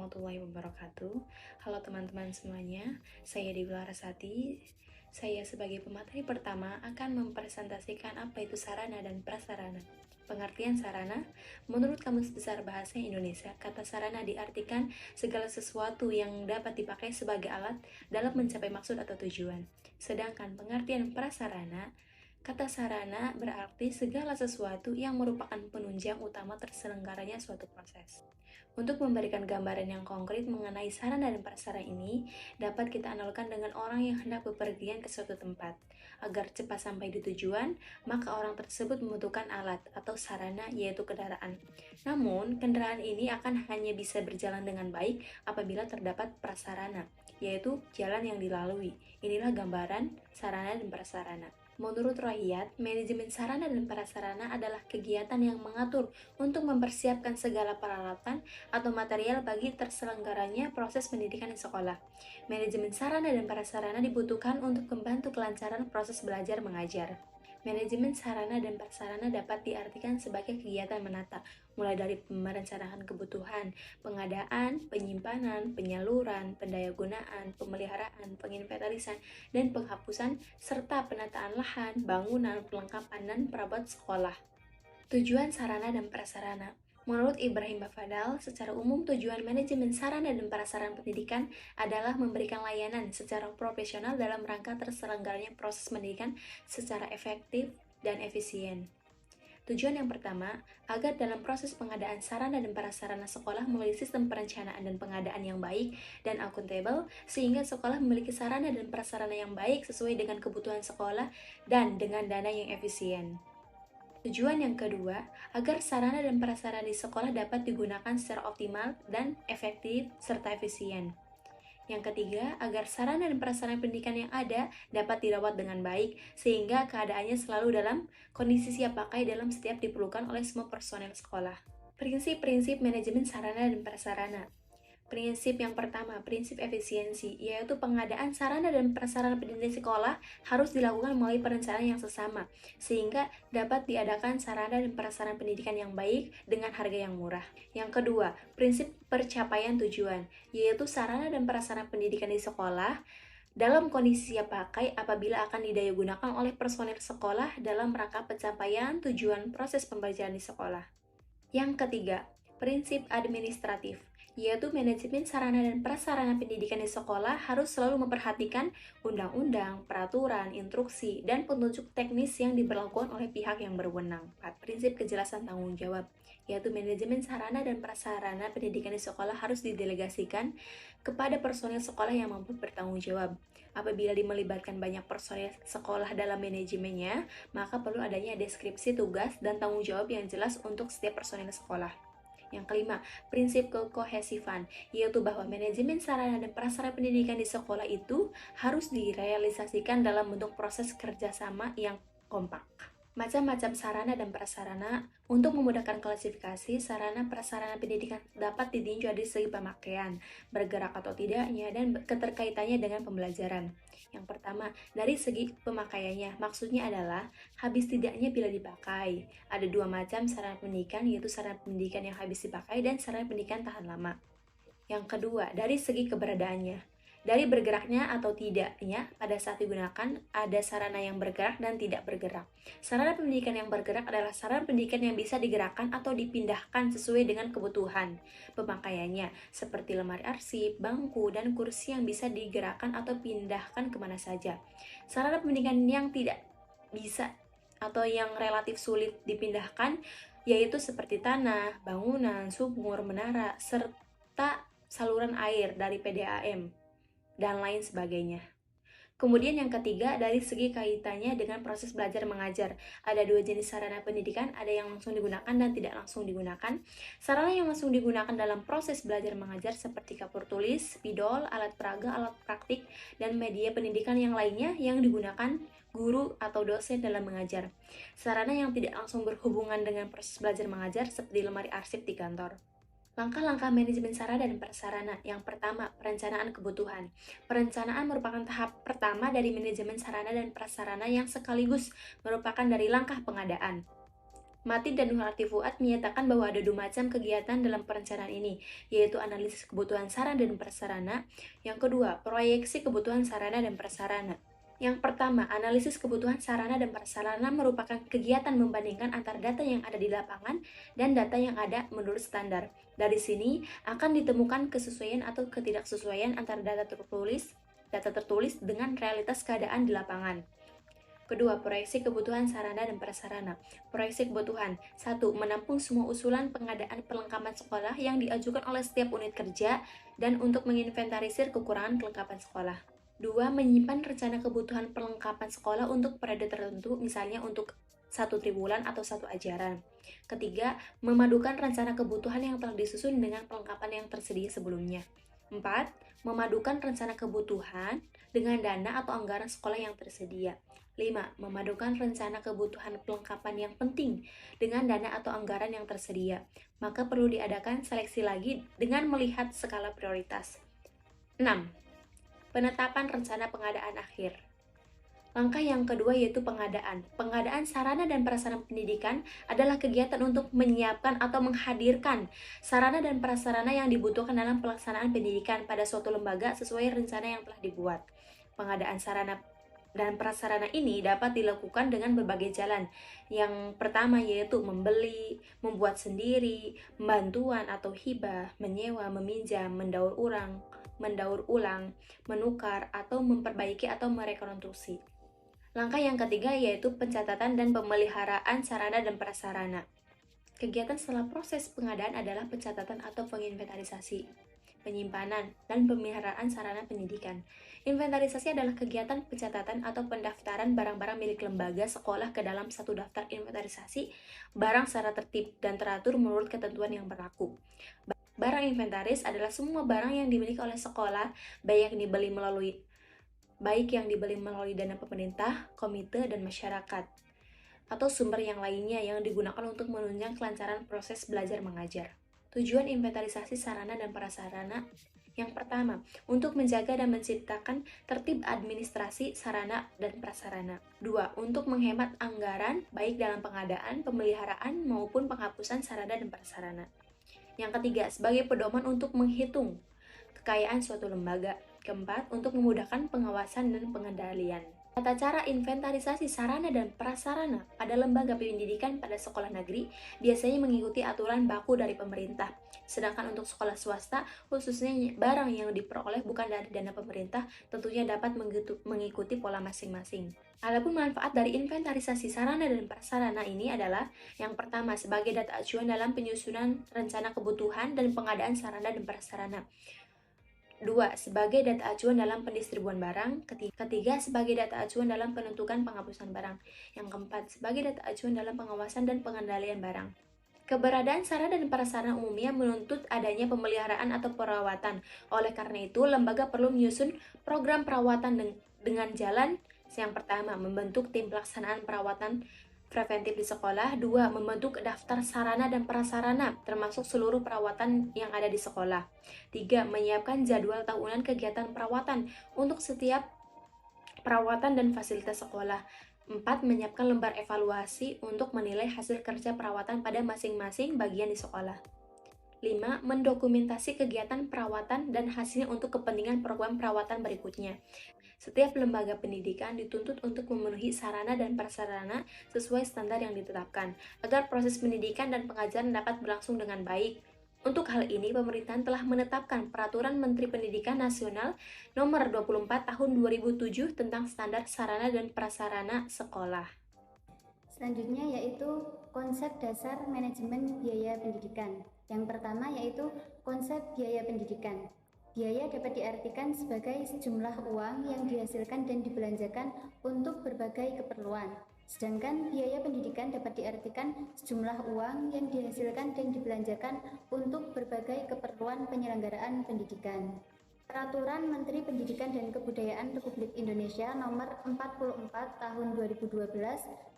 warahmatullahi wabarakatuh. Halo teman-teman semuanya, saya Dewi Larasati. Saya sebagai pemateri pertama akan mempresentasikan apa itu sarana dan prasarana. Pengertian sarana, menurut Kamus Besar Bahasa Indonesia, kata sarana diartikan segala sesuatu yang dapat dipakai sebagai alat dalam mencapai maksud atau tujuan. Sedangkan pengertian prasarana, kata sarana berarti segala sesuatu yang merupakan penunjang utama terselenggaranya suatu proses. Untuk memberikan gambaran yang konkret mengenai sarana dan prasarana ini, dapat kita analogikan dengan orang yang hendak bepergian ke suatu tempat. Agar cepat sampai di tujuan, maka orang tersebut membutuhkan alat atau sarana, yaitu kendaraan. Namun, kendaraan ini akan hanya bisa berjalan dengan baik apabila terdapat prasarana, yaitu jalan yang dilalui. Inilah gambaran sarana dan prasarana. Menurut Rahyat, manajemen sarana dan prasarana adalah kegiatan yang mengatur untuk mempersiapkan segala peralatan atau material bagi terselenggaranya proses pendidikan di sekolah. Manajemen sarana dan prasarana dibutuhkan untuk membantu kelancaran proses belajar mengajar. Manajemen sarana dan prasarana dapat diartikan sebagai kegiatan menata, mulai dari merencanakan kebutuhan, pengadaan, penyimpanan, penyaluran, pendayagunaan, pemeliharaan, penginventarisan, dan penghapusan, serta penataan lahan, bangunan, perlengkapan, dan perabot sekolah. Tujuan sarana dan prasarana. Menurut Ibrahim Bafadal, secara umum tujuan manajemen sarana dan prasarana pendidikan adalah memberikan layanan secara profesional dalam rangka terselenggaranya proses pendidikan secara efektif dan efisien. Tujuan yang pertama, agar dalam proses pengadaan sarana dan prasarana sekolah melalui sistem perencanaan dan pengadaan yang baik dan akuntabel, sehingga sekolah memiliki sarana dan prasarana yang baik sesuai dengan kebutuhan sekolah dan dengan dana yang efisien. Tujuan yang kedua, agar sarana dan prasarana di sekolah dapat digunakan secara optimal dan efektif serta efisien. Yang ketiga, agar sarana dan prasarana pendidikan yang ada dapat dirawat dengan baik, sehingga keadaannya selalu dalam kondisi siap pakai dalam setiap diperlukan oleh semua personel sekolah. Prinsip-prinsip manajemen sarana dan prasarana. Prinsip yang pertama, prinsip efisiensi, yaitu pengadaan sarana dan prasarana pendidikan sekolah harus dilakukan melalui perencanaan yang sesama, sehingga dapat diadakan sarana dan prasarana pendidikan yang baik dengan harga yang murah. Yang kedua, prinsip percapaian tujuan, yaitu sarana dan prasarana pendidikan di sekolah dalam kondisi siap pakai apabila akan didayagunakan oleh personel sekolah dalam rangka pencapaian tujuan proses pembelajaran di sekolah. Yang ketiga, prinsip administratif, yaitu manajemen sarana dan prasarana pendidikan di sekolah harus selalu memperhatikan undang-undang, peraturan, instruksi, dan petunjuk teknis yang diberlakukan oleh pihak yang berwenang. 4. Prinsip kejelasan tanggung jawab, yaitu manajemen sarana dan prasarana pendidikan di sekolah harus didelegasikan kepada personel sekolah yang mampu bertanggung jawab. Apabila melibatkan banyak personel sekolah dalam manajemennya, maka perlu adanya deskripsi tugas dan tanggung jawab yang jelas untuk setiap personel sekolah. Yang kelima, prinsip kekohesifan, yaitu bahwa manajemen sarana dan prasarana pendidikan di sekolah itu harus direalisasikan dalam bentuk proses kerjasama yang kompak. Macam-macam sarana dan prasarana. Untuk memudahkan klasifikasi, sarana prasarana pendidikan dapat ditinjau dari segi pemakaian, bergerak atau tidaknya, dan keterkaitannya dengan pembelajaran. Yang pertama, dari segi pemakaiannya, maksudnya adalah habis tidaknya bila dipakai. Ada dua macam sarana pendidikan, yaitu sarana pendidikan yang habis dipakai dan sarana pendidikan tahan lama. Yang kedua, dari segi keberadaannya. Dari bergeraknya atau tidaknya pada saat digunakan, ada sarana yang bergerak dan tidak bergerak. Sarana pendidikan yang bergerak adalah sarana pendidikan yang bisa digerakkan atau dipindahkan sesuai dengan kebutuhan pemakaiannya, seperti lemari arsip, bangku, dan kursi yang bisa digerakkan atau pindahkan kemana saja. Sarana pendidikan yang tidak bisa atau yang relatif sulit dipindahkan, yaitu seperti tanah, bangunan, sumur, menara, serta saluran air dari PDAM dan lain sebagainya. Kemudian yang ketiga, dari segi kaitannya dengan proses belajar mengajar. Ada dua jenis sarana pendidikan, ada yang langsung digunakan dan tidak langsung digunakan. Sarana yang langsung digunakan dalam proses belajar mengajar seperti kapur tulis, spidol, alat peraga, alat praktik, dan media pendidikan yang lainnya yang digunakan guru atau dosen dalam mengajar. Sarana yang tidak langsung berhubungan dengan proses belajar mengajar seperti lemari arsip di kantor. Langkah-langkah manajemen sarana dan prasarana. Yang pertama, perencanaan kebutuhan. Perencanaan merupakan tahap pertama dari manajemen sarana dan prasarana yang sekaligus merupakan dari langkah pengadaan. Mati dan Nurhati Fuad menyatakan bahwa ada 2 macam kegiatan dalam perencanaan ini, yaitu analisis kebutuhan sarana dan prasarana. Yang kedua, proyeksi kebutuhan sarana dan prasarana. Yang pertama, analisis kebutuhan sarana dan prasarana merupakan kegiatan membandingkan antara data yang ada di lapangan dan data yang ada menurut standar. Dari sini akan ditemukan kesesuaian atau ketidaksesuaian antara data tertulis dengan realitas keadaan di lapangan. Kedua, proyeksi kebutuhan sarana dan prasarana. Proyeksi kebutuhan. 1. Menampung semua usulan pengadaan perlengkapan sekolah yang diajukan oleh setiap unit kerja dan untuk menginventarisir kekurangan kelengkapan sekolah. 2. Menyimpan rencana kebutuhan perlengkapan sekolah untuk periode tertentu, misalnya untuk 1 triwulan atau 1 ajaran. Ketiga, memadukan rencana kebutuhan yang telah disusun dengan perlengkapan yang tersedia sebelumnya. 4. Memadukan rencana kebutuhan dengan dana atau anggaran sekolah yang tersedia. 5. Memadukan rencana kebutuhan perlengkapan yang penting dengan dana atau anggaran yang tersedia. Maka perlu diadakan seleksi lagi dengan melihat skala prioritas. 6. Penetapan rencana pengadaan akhir. Langkah yang kedua yaitu pengadaan. Pengadaan sarana dan prasarana pendidikan adalah kegiatan untuk menyiapkan atau menghadirkan sarana dan prasarana yang dibutuhkan dalam pelaksanaan pendidikan pada suatu lembaga sesuai rencana yang telah dibuat. Pengadaan sarana dan prasarana ini dapat dilakukan dengan berbagai jalan. Yang pertama yaitu membeli, membuat sendiri, bantuan atau hibah, menyewa, meminjam, mendaur ulang, menukar, atau memperbaiki atau merekonstruksi. Langkah yang ketiga yaitu pencatatan dan pemeliharaan sarana dan prasarana. Kegiatan setelah proses pengadaan adalah pencatatan atau penginventarisasi, penyimpanan, dan pemeliharaan sarana pendidikan. Inventarisasi adalah kegiatan pencatatan atau pendaftaran barang-barang milik lembaga sekolah ke dalam satu daftar inventarisasi barang secara tertib dan teratur menurut ketentuan yang berlaku. Barang inventaris adalah semua barang yang dimiliki oleh sekolah, baik yang dibeli melalui dana pemerintah, komite, dan masyarakat, atau sumber yang lainnya yang digunakan untuk menunjang kelancaran proses belajar mengajar. Tujuan inventarisasi sarana dan prasarana. Yang pertama, untuk menjaga dan menciptakan tertib administrasi sarana dan prasarana. 2. Untuk menghemat anggaran baik dalam pengadaan, pemeliharaan, maupun penghapusan sarana dan prasarana. Yang ketiga, sebagai pedoman untuk menghitung kekayaan suatu lembaga. Keempat, untuk memudahkan pengawasan dan pengendalian. Tata cara inventarisasi sarana dan prasarana pada lembaga pendidikan pada sekolah negeri biasanya mengikuti aturan baku dari pemerintah. Sedangkan untuk sekolah swasta, khususnya barang yang diperoleh bukan dari dana pemerintah, tentunya dapat mengikuti pola masing-masing. Adapun manfaat dari inventarisasi sarana dan prasarana ini adalah yang pertama, sebagai data acuan dalam penyusunan rencana kebutuhan dan pengadaan sarana dan prasarana. 2. Sebagai data acuan dalam pendistribuan barang. Ketiga, sebagai data acuan dalam penentukan penghapusan barang. Yang keempat, sebagai data acuan dalam pengawasan dan pengendalian barang. Keberadaan sarana dan prasarana umumnya menuntut adanya pemeliharaan atau perawatan. Oleh karena itu, lembaga perlu menyusun program perawatan dengan jalan. Yang pertama, membentuk tim pelaksanaan perawatan preventif di sekolah. 2. Membentuk daftar sarana dan prasarana termasuk seluruh perawatan yang ada di sekolah. 3. Menyiapkan jadwal tahunan kegiatan perawatan untuk setiap perawatan dan fasilitas sekolah. 4. Menyiapkan lembar evaluasi untuk menilai hasil kerja perawatan pada masing-masing bagian di sekolah. 5. Mendokumentasi kegiatan perawatan dan hasilnya untuk kepentingan program perawatan berikutnya. Setiap lembaga pendidikan dituntut untuk memenuhi sarana dan prasarana sesuai standar yang ditetapkan, agar proses pendidikan dan pengajaran dapat berlangsung dengan baik. Untuk hal ini, pemerintahan telah menetapkan Peraturan Menteri Pendidikan Nasional Nomor 24 Tahun 2007 tentang standar sarana dan prasarana sekolah. Selanjutnya yaitu konsep dasar manajemen biaya pendidikan. Yang pertama yaitu konsep biaya pendidikan. Biaya dapat diartikan sebagai sejumlah uang yang dihasilkan dan dibelanjakan untuk berbagai keperluan. Sedangkan biaya pendidikan dapat diartikan sejumlah uang yang dihasilkan dan dibelanjakan untuk berbagai keperluan penyelenggaraan pendidikan. Peraturan Menteri Pendidikan dan Kebudayaan Republik Indonesia Nomor 44 Tahun 2012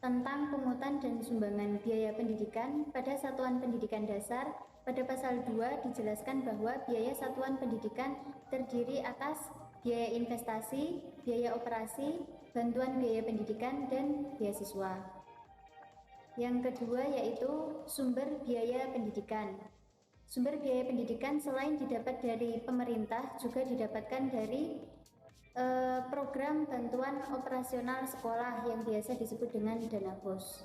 tentang pungutan dan sumbangan biaya pendidikan pada satuan pendidikan dasar. Pada pasal 2 dijelaskan bahwa biaya satuan pendidikan terdiri atas biaya investasi, biaya operasi, bantuan biaya pendidikan, dan beasiswa. Yang kedua yaitu sumber biaya pendidikan. Sumber biaya pendidikan selain didapat dari pemerintah juga didapatkan dari program bantuan operasional sekolah yang biasa disebut dengan dana BOS.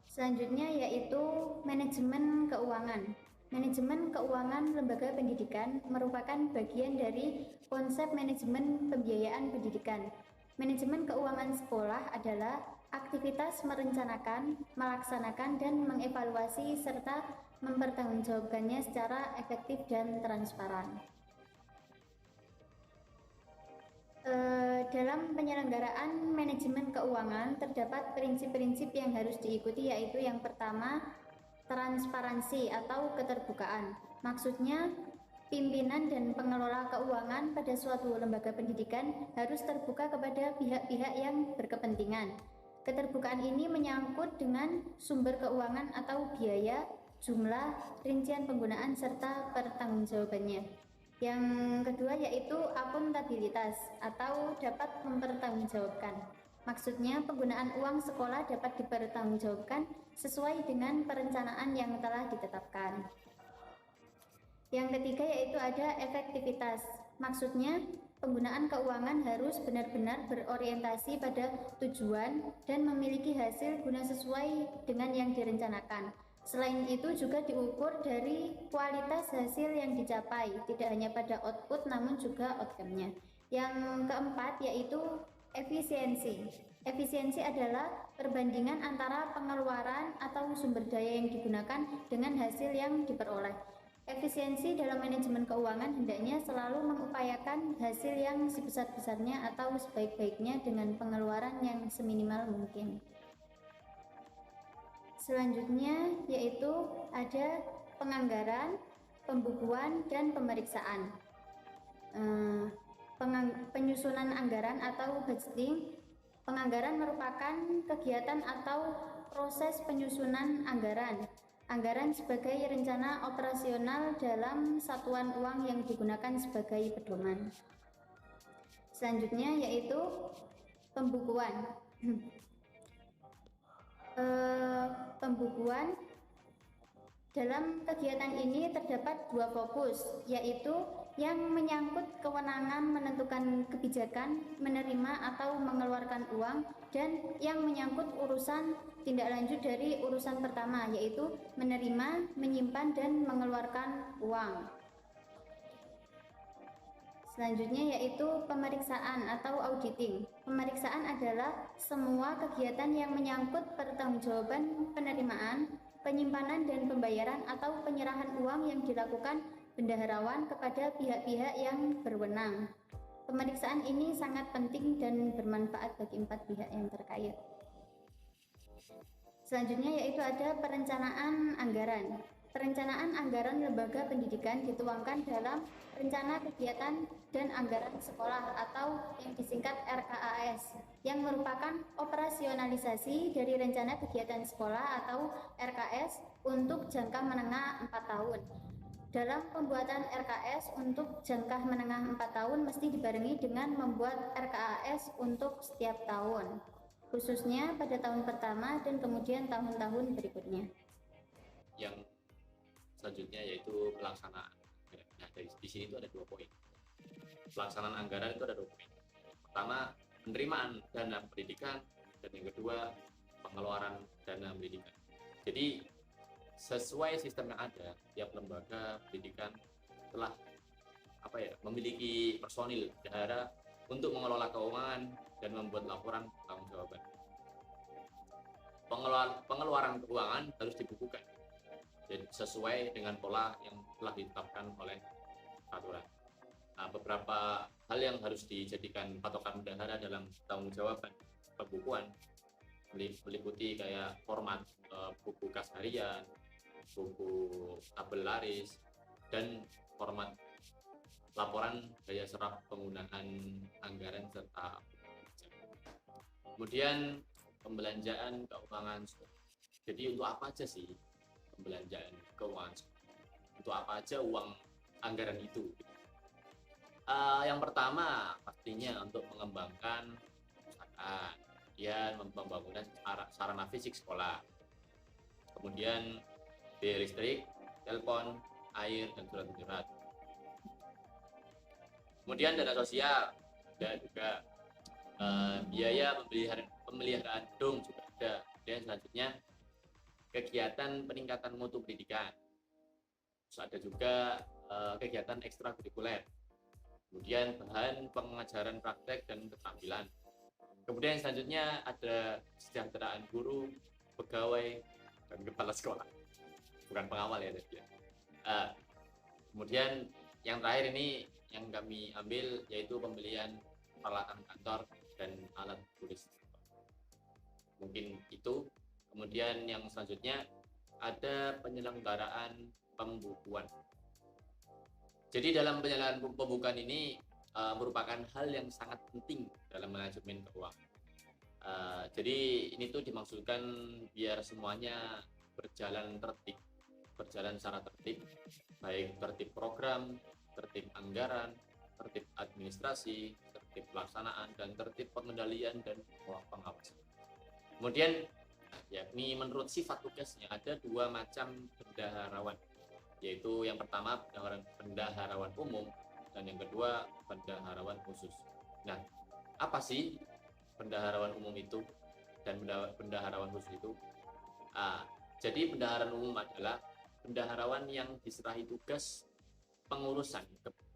Selanjutnya yaitu manajemen keuangan. Manajemen keuangan lembaga pendidikan merupakan bagian dari konsep manajemen pembiayaan pendidikan. Manajemen keuangan sekolah adalah aktivitas merencanakan, melaksanakan, dan mengevaluasi serta mempertanggungjawabkannya secara efektif dan transparan. Dalam penyelenggaraan manajemen keuangan terdapat prinsip-prinsip yang harus diikuti, yaitu yang pertama, transparansi atau keterbukaan. Maksudnya, pimpinan dan pengelola keuangan pada suatu lembaga pendidikan harus terbuka kepada pihak-pihak yang berkepentingan. Keterbukaan ini menyangkut dengan sumber keuangan atau biaya, jumlah, rincian penggunaan, serta pertanggungjawabannya. Yang kedua yaitu akuntabilitas atau dapat mempertanggungjawabkan. Maksudnya penggunaan uang sekolah dapat dipertanggungjawabkan sesuai dengan perencanaan yang telah ditetapkan. Yang ketiga yaitu ada efektivitas. Maksudnya penggunaan keuangan harus benar-benar berorientasi pada tujuan dan memiliki hasil guna sesuai dengan yang direncanakan. Selain itu juga diukur dari kualitas hasil yang dicapai, tidak hanya pada output namun juga outcome-nya. Yang keempat yaitu efisiensi. Efisiensi adalah perbandingan antara pengeluaran atau sumber daya yang digunakan dengan hasil yang diperoleh. Efisiensi dalam manajemen keuangan hendaknya selalu mengupayakan hasil yang sebesar-besarnya atau sebaik-baiknya dengan pengeluaran yang seminimal mungkin. Selanjutnya yaitu ada penganggaran, pembukuan, dan pemeriksaan. Penyusunan anggaran atau budgeting. Penganggaran merupakan kegiatan atau proses penyusunan anggaran. Anggaran sebagai rencana operasional dalam satuan uang yang digunakan sebagai pedoman. Selanjutnya yaitu pembukuan. Pembukuan dalam kegiatan ini terdapat dua fokus, yaitu yang menyangkut kewenangan menentukan kebijakan, menerima atau mengeluarkan uang, dan yang menyangkut urusan tindak lanjut dari urusan pertama, yaitu menerima, menyimpan, dan mengeluarkan uang. Selanjutnya yaitu pemeriksaan atau auditing. Pemeriksaan adalah semua kegiatan yang menyangkut pertanggungjawaban penerimaan, penyimpanan, dan pembayaran atau penyerahan uang yang dilakukan bendaharawan kepada pihak-pihak yang berwenang. Pemeriksaan ini sangat penting dan bermanfaat bagi empat pihak yang terkait. Selanjutnya yaitu ada perencanaan anggaran. Perencanaan anggaran lembaga pendidikan dituangkan dalam rencana kegiatan dan anggaran sekolah atau yang disingkat RKAS, yang merupakan operasionalisasi dari rencana kegiatan sekolah atau RKS untuk jangka menengah 4 tahun. Dalam pembuatan RKS untuk jangka menengah 4 tahun mesti dibarengi dengan membuat RKAS untuk setiap tahun, khususnya pada tahun pertama dan kemudian tahun-tahun berikutnya. Yang selanjutnya yaitu pelaksanaan. Nah, di sini itu ada 2 poin. Pelaksanaan anggaran itu ada 2 poin. Pertama, penerimaan dana pendidikan, dan yang kedua, pengeluaran dana pendidikan. Jadi sesuai sistem yang ada, tiap lembaga pendidikan telah memiliki personil bendahara untuk mengelola keuangan dan membuat laporan pertanggungjawaban. Pengeluaran keuangan harus dibukukan dan sesuai dengan pola yang telah ditetapkan oleh peraturan. Nah, beberapa hal yang harus dijadikan patokan bendahara dalam pertanggungjawaban pembukuan meliputi kayak format buku kas harian, buku tabel laris, dan format laporan daya serap penggunaan anggaran serta kemudian pembelanjaan keuangan. Jadi untuk apa aja sih pembelanjaan keuangan? Untuk apa aja uang anggaran itu? Yang pertama pastinya untuk mengembangkan perusahaan. kemudian pembangunan sarana fisik sekolah, kemudian biaya listrik, telepon, air, dan surat menyurat. Kemudian dana sosial dan juga biaya pemeliharaan gedung juga ada. Dan selanjutnya kegiatan peningkatan mutu pendidikan. Terus ada juga kegiatan ekstrakurikuler. Kemudian bahan pengajaran praktek dan keterampilan. Kemudian selanjutnya ada kesejahteraan guru, pegawai, dan kepala sekolah. Bukan pengawal ya tadi ya. Kemudian yang terakhir ini yang kami ambil yaitu pembelian peralatan kantor dan alat tulis. Mungkin itu. Kemudian yang selanjutnya ada penyelenggaraan pembukuan. Jadi dalam penyelenggaraan pembukuan ini merupakan hal yang sangat penting dalam manajemen keuangan. Jadi ini tuh dimaksudkan biar semuanya berjalan tertib, berjalan secara tertib, baik tertib program, tertib anggaran, tertib administrasi, tertib pelaksanaan, dan tertib pengendalian dan pengawasan. Kemudian yakni menurut sifat tugasnya ada dua macam bendaharawan, yaitu yang pertama bendaharawan umum dan yang kedua bendaharawan khusus. Nah, apa sih bendaharawan umum itu dan bendaharawan khusus itu? Jadi bendaharawan umum adalah bendaharawan yang diserahi tugas pengurusan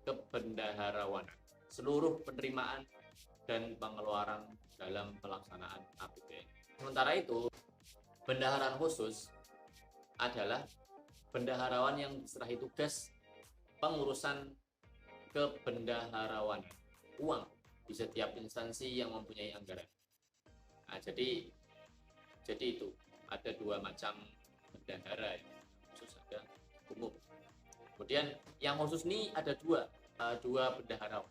kebendaharawanan seluruh penerimaan dan pengeluaran dalam pelaksanaan APBN. Sementara itu, bendaharawan khusus adalah bendaharawan yang diserahi tugas pengurusan kebendaharawanan uang di setiap instansi yang mempunyai anggaran. Nah, jadi itu ada dua macam bendahara, khusus ada umum. Kemudian yang khusus ini ada dua bendaharawan.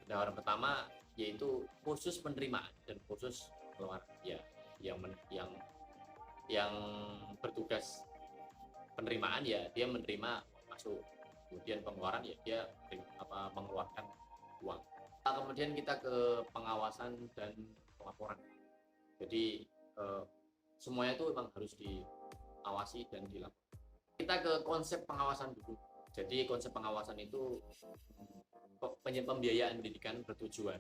Bendaharawan pertama yaitu khusus penerimaan dan khusus pengeluaran. Ya, yang bertugas penerimaan ya dia menerima masuk, kemudian pengeluaran ya dia mengeluarkan uang. Kemudian kita ke pengawasan dan pelaporan. Jadi semuanya itu memang harus diawasi dan dilakukan. Kita ke konsep pengawasan dulu. Jadi konsep pengawasan itu pembiayaan pendidikan bertujuan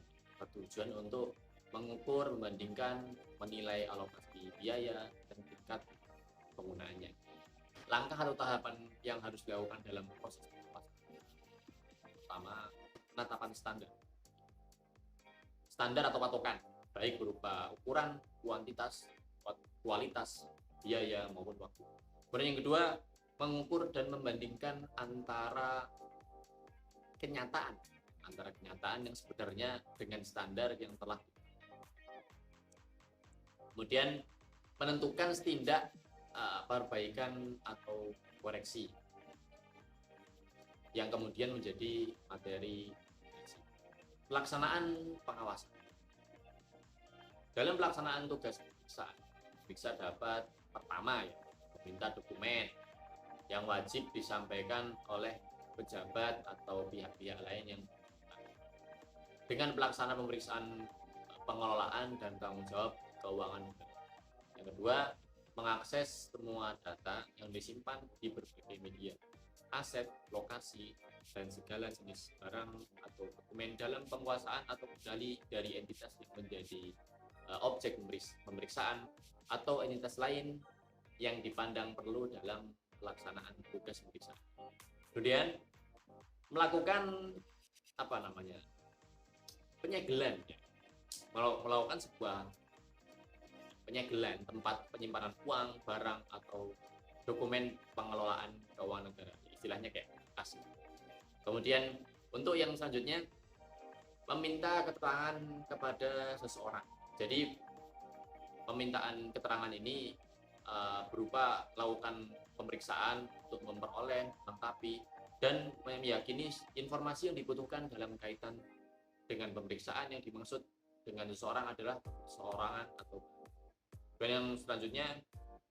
untuk mengukur, membandingkan, menilai alokasi biaya dan tingkat penggunaannya. Langkah atau tahapan yang harus dilakukan dalam proses pengawasan. Pertama, penetapan standar atau patokan, baik berupa ukuran, kualitas, biaya maupun waktu. Kemudian yang kedua, mengukur dan membandingkan antara kenyataan yang sebenarnya dengan standar yang telah. Kemudian menentukan tindak perbaikan atau koreksi yang kemudian menjadi materi pelaksanaan pengawasan. Dalam pelaksanaan tugas periksa dapat pertama ya, meminta dokumen yang wajib disampaikan oleh pejabat atau pihak-pihak lain yang dengan pelaksanaan pemeriksaan pengelolaan dan tanggung jawab keuangan. Yang kedua, mengakses semua data yang disimpan di berbagai media, aset, lokasi, dan segala jenis barang atau dokumen dalam penguasaan atau kendali dari entitas yang menjadi objek pemeriksaan atau entitas lain yang dipandang perlu dalam pelaksanaan tugas pemeriksaan. Kemudian melakukan penyegelan, ya. Melakukan sebuah penyegelan tempat penyimpanan uang, barang atau dokumen pengelolaan keuangan negara, istilahnya kayak kas. Kemudian untuk yang selanjutnya meminta keterangan kepada seseorang. Jadi pemintaan keterangan ini berupa lakukan pemeriksaan untuk memperoleh, melengkapi, dan meyakini informasi yang dibutuhkan dalam kaitan dengan pemeriksaan yang dimaksud dengan seseorang adalah seorangan atau. Dan yang selanjutnya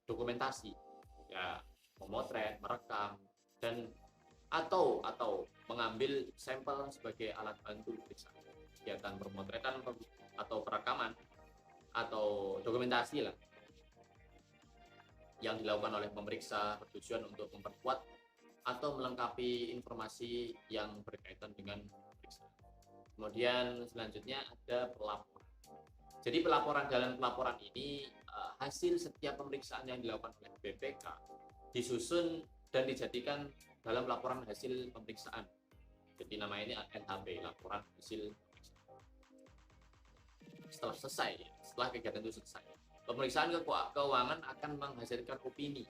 dokumentasi, ya memotret, merekam, dan atau mengambil sampel sebagai alat bantu pemeriksaan. Kegiatan pemotretan atau perekaman atau dokumentasi lah yang dilakukan oleh pemeriksa bertujuan untuk memperkuat atau melengkapi informasi yang berkaitan dengan pemeriksaan. Kemudian selanjutnya ada pelaporan. Jadi dalam pelaporan ini hasil setiap pemeriksaan yang dilakukan oleh BPK disusun dan dijadikan dalam laporan hasil pemeriksaan. Jadi nama ini LHP, laporan hasil pemeriksaan. Setelah kegiatan itu selesai, pemeriksaan keuangan akan menghasilkan opini.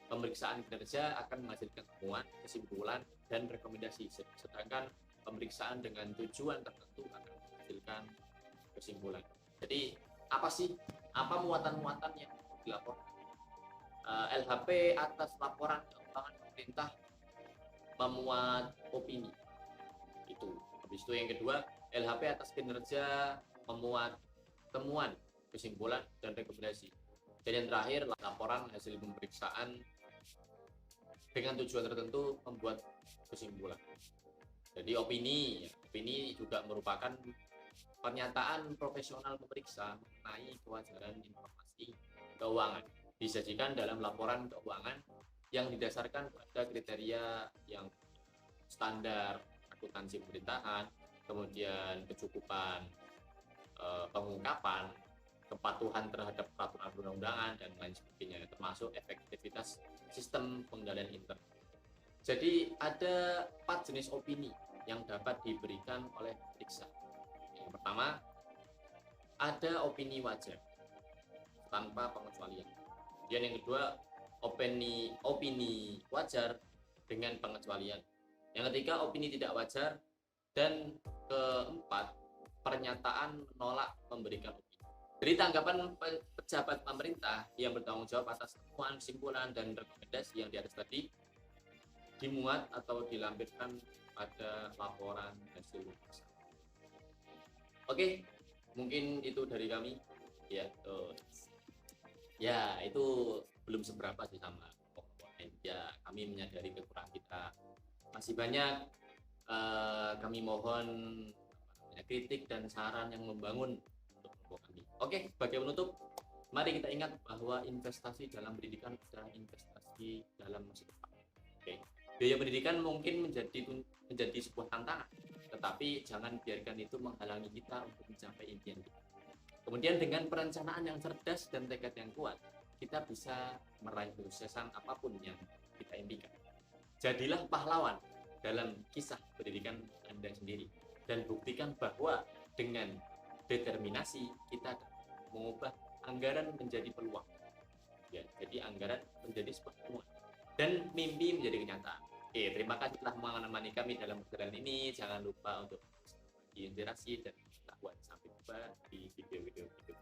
Pemeriksaan kinerja akan menghasilkan temuan, kesimpulan, dan rekomendasi. Sedangkan pemeriksaan dengan tujuan tertentu akan menghasilkan kesimpulan. Jadi apa muatan-muatan yang dilaporkan? LHP atas laporan keuangan pemerintah memuat opini. Habis itu yang kedua, LHP atas kinerja memuat temuan, kesimpulan, dan rekomendasi. Dan yang terakhir, laporan hasil pemeriksaan dengan tujuan tertentu membuat kesimpulan. Jadi opini juga merupakan pernyataan profesional pemeriksa mengenai kewajaran informasi keuangan. Disajikan dalam laporan keuangan yang didasarkan pada kriteria yang standar akuntansi pemerintahan, kemudian kecukupan pengungkapan, kepatuhan terhadap peraturan perundang-undangan, dan lain sebagainya, termasuk efektivitas sistem pengendalian intern. Jadi ada 4 jenis opini yang dapat diberikan oleh pemeriksa. Yang pertama, ada opini wajar tanpa pengecualian. Dan yang kedua, opini wajar dengan pengecualian. Yang ketiga, opini tidak wajar. Dan keempat, pernyataan menolak memberikan opini. Jadi tanggapan pejabat pemerintah yang bertanggung jawab atas temuan, kesimpulan, dan rekomendasi yang di atas tadi dimuat atau dilampirkan pada laporan hasil pemeriksaan. Oke, mungkin itu dari kami. Ya, itu belum seberapa sih sama komponen. Ya, kami menyadari kekurangan kita masih banyak. Kami mohon kritik dan saran yang membangun untuk kelompok kami. Oke, sebagai penutup, mari kita ingat bahwa investasi dalam pendidikan adalah investasi dalam masa depan. Oke, biaya pendidikan mungkin menjadi sebuah tantangan, tetapi jangan biarkan itu menghalangi kita untuk mencapai impian kita. Kemudian dengan perencanaan yang cerdas dan tekad yang kuat, kita bisa meraih kesuksesan apapun yang kita impikan. Jadilah pahlawan dalam kisah pendidikan Anda sendiri, dan buktikan bahwa dengan determinasi kita mengubah anggaran menjadi peluang. Ya, jadi anggaran menjadi sebuah peluang dan mimpi menjadi kenyataan. Oke, terima kasih telah menemani kami dalam perjalanan ini. Jangan lupa untuk inspirasi dan pengetahuan. Sampai jumpa di video-video berikutnya.